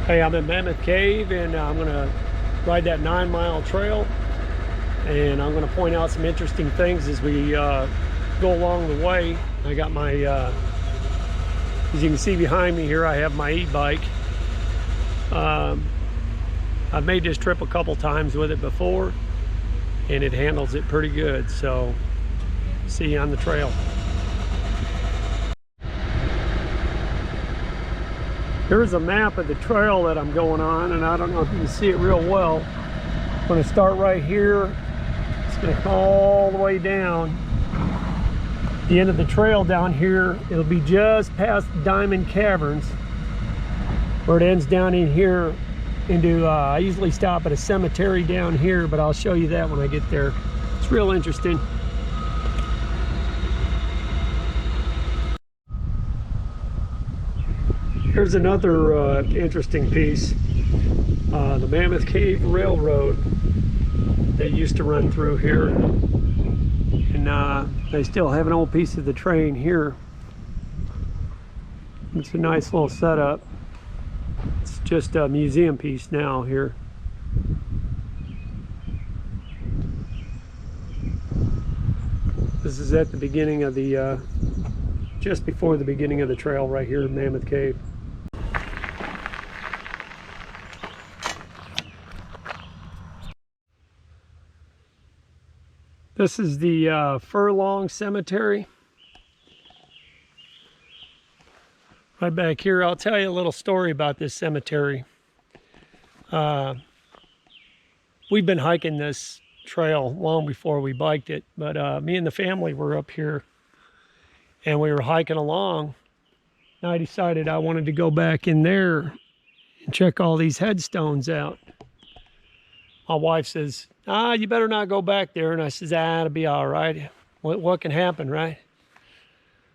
Hey, I'm in Mammoth Cave, and I'm going to ride that 9-mile trail, and I'm going to point out some interesting things as we go along the way. I got my, as you can see behind me here, I have my e-bike. I've made this trip a couple times with it before, and it handles it pretty good, so see you on the trail. Here's a map of the trail that I'm going on, and I don't know if you can see it real well. I'm going to start right here. It's going to come all the way down. The end of the trail down here, it'll be just past Diamond Caverns, where it ends down in here into, I usually stop at a cemetery down here, but I'll show you that when I get there. It's real interesting. Here's another interesting piece. The Mammoth Cave Railroad. They used to run through here. And they still have an old piece of the train here. It's a nice little setup. It's just a museum piece now here. This is at the beginning of the, just before the beginning of the trail right here in Mammoth Cave. This is the Furlong Cemetery. Right back here, I'll tell you a little story about this cemetery. We've been hiking this trail long before we biked it, but me and the family were up here and we were hiking along. And I decided I wanted to go back in there and check all these headstones out. My wife says, you better not go back there. And I says, it'll be all right. What can happen, right?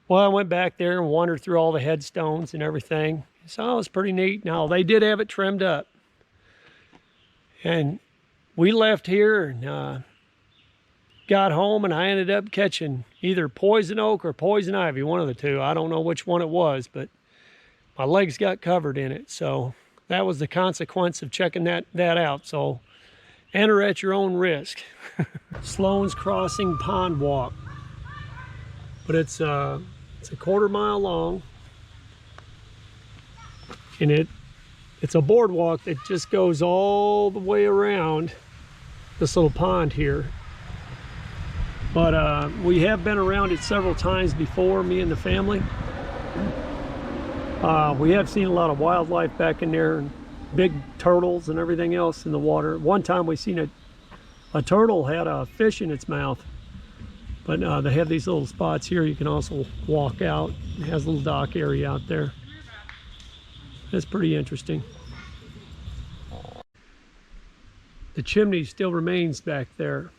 Well, I went back there and wandered through all the headstones and everything. So it was pretty neat. Now, they did have it trimmed up. And we left here and got home, and I ended up catching either poison oak or poison ivy, one of the two. I don't know which one it was, but my legs got covered in it. So that was the consequence of checking that out. So enter at your own risk. Sloan's Crossing Pond Walk. But it's a quarter-mile long, and it's a boardwalk that just goes all the way around this little pond here. But we have been around it several times before, me and the family. We have seen a lot of wildlife back in there, and big turtles and everything else in the water. One time we seen a turtle had a fish in its mouth. But they have these little spots here. You can also walk out. It has a little dock area out there. That's pretty interesting. The chimney still remains back there.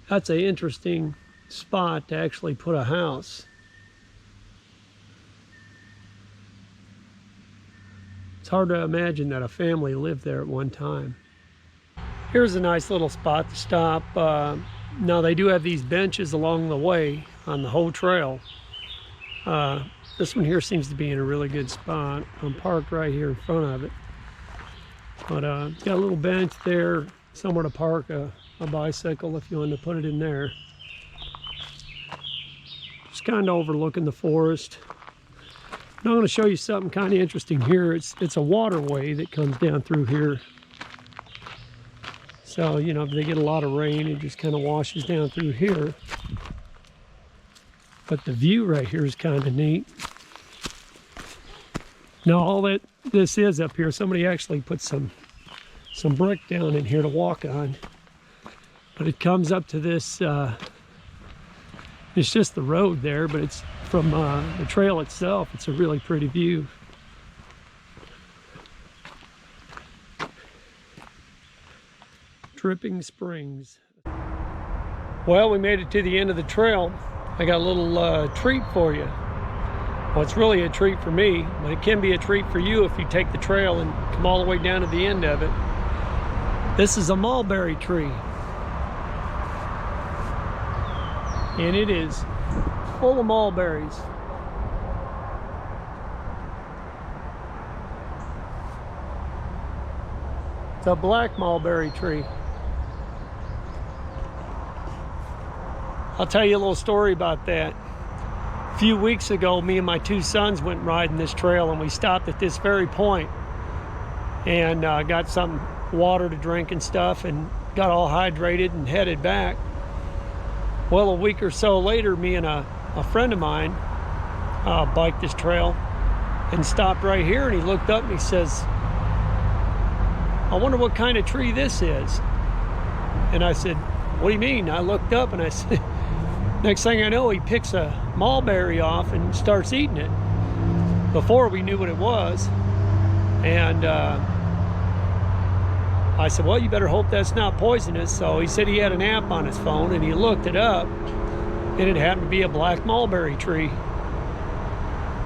That's an interesting spot to actually put a house. It's hard to imagine that a family lived there at one time. Here's a nice little spot to stop. Now they do have these benches along the way on the whole trail. This one here seems to be in a really good spot. I'm parked right here in front of it. But it's got a little bench there, somewhere to park a bicycle if you wanted to put it in there. Just kind of overlooking the forest. Now I'm going to show you something kind of interesting here. It's a waterway that comes down through here. So, you know, if they get a lot of rain, it just kind of washes down through here. But the view right here is kind of neat. Now, all that this is up here, somebody actually put some brick down in here to walk on. But it comes up to this, it's just the road there, but it's from the trail itself. It's a really pretty view. Dripping Springs. Well, we made it to the end of the trail. I got a little treat for you. Well, it's really a treat for me, but it can be a treat for you if you take the trail and come all the way down to the end of it. This is a mulberry tree. And it is full of mulberries. It's a black mulberry tree. I'll tell you a little story about that. A few weeks ago, me and my two sons went riding this trail, and we stopped at this very point and got some water to drink and stuff, and got all hydrated and headed back. Well, a week or so later, me and a friend of mine biked this trail and stopped right here, and he looked up and he says, "I wonder what kind of tree this is." And I said, "What do you mean?" I looked up and I said, next thing I know, he picks a mulberry off and starts eating it before we knew what it was. And I said, "Well, you better hope that's not poisonous." So he said he had an app on his phone, and he looked it up, and it happened to be a black mulberry tree.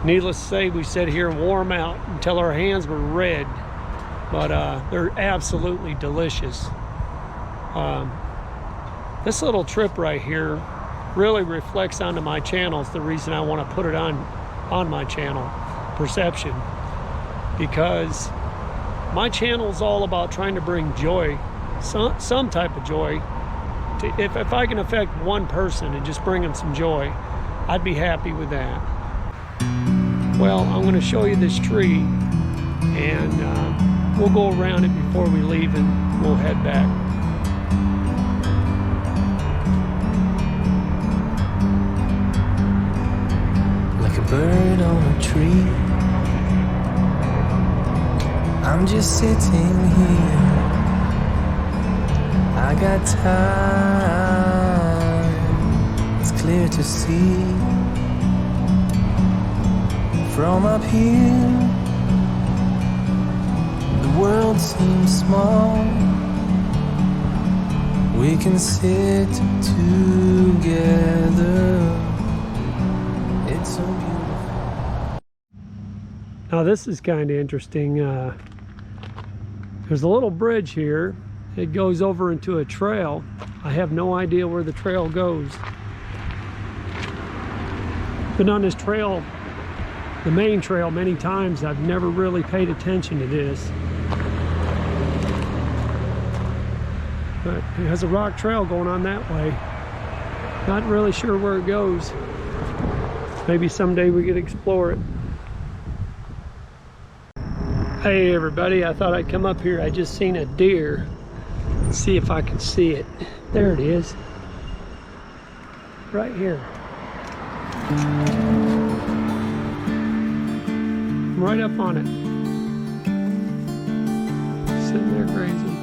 Needless to say, we sat here and wore them out until our hands were red, but they're absolutely delicious. This little trip right here really reflects onto my channel. It's the reason I want to put it on my channel, Perception, because my channel is all about trying to bring joy, some type of joy. If I can affect one person and just bring them some joy, I'd be happy with that. Well, I'm going to show you this tree, and we'll go around it before we leave, and we'll head back. Like a bird on a tree, I'm just sitting here. I got time, it's clear to see. From up here, the world seems small. We can sit together. It's so beautiful. Now this is kind of interesting. There's a little bridge here. It goes over into a trail. I have no idea where the trail goes. Been on this trail, the main trail, many times. I've never really paid attention to this. But it has a rock trail going on that way. Not really sure where it goes. Maybe someday we could explore it. Hey everybody, I thought I'd come up here. I just seen a deer. Let's see if I can see it. There it is. Right here. I'm right up on it. Sitting there grazing.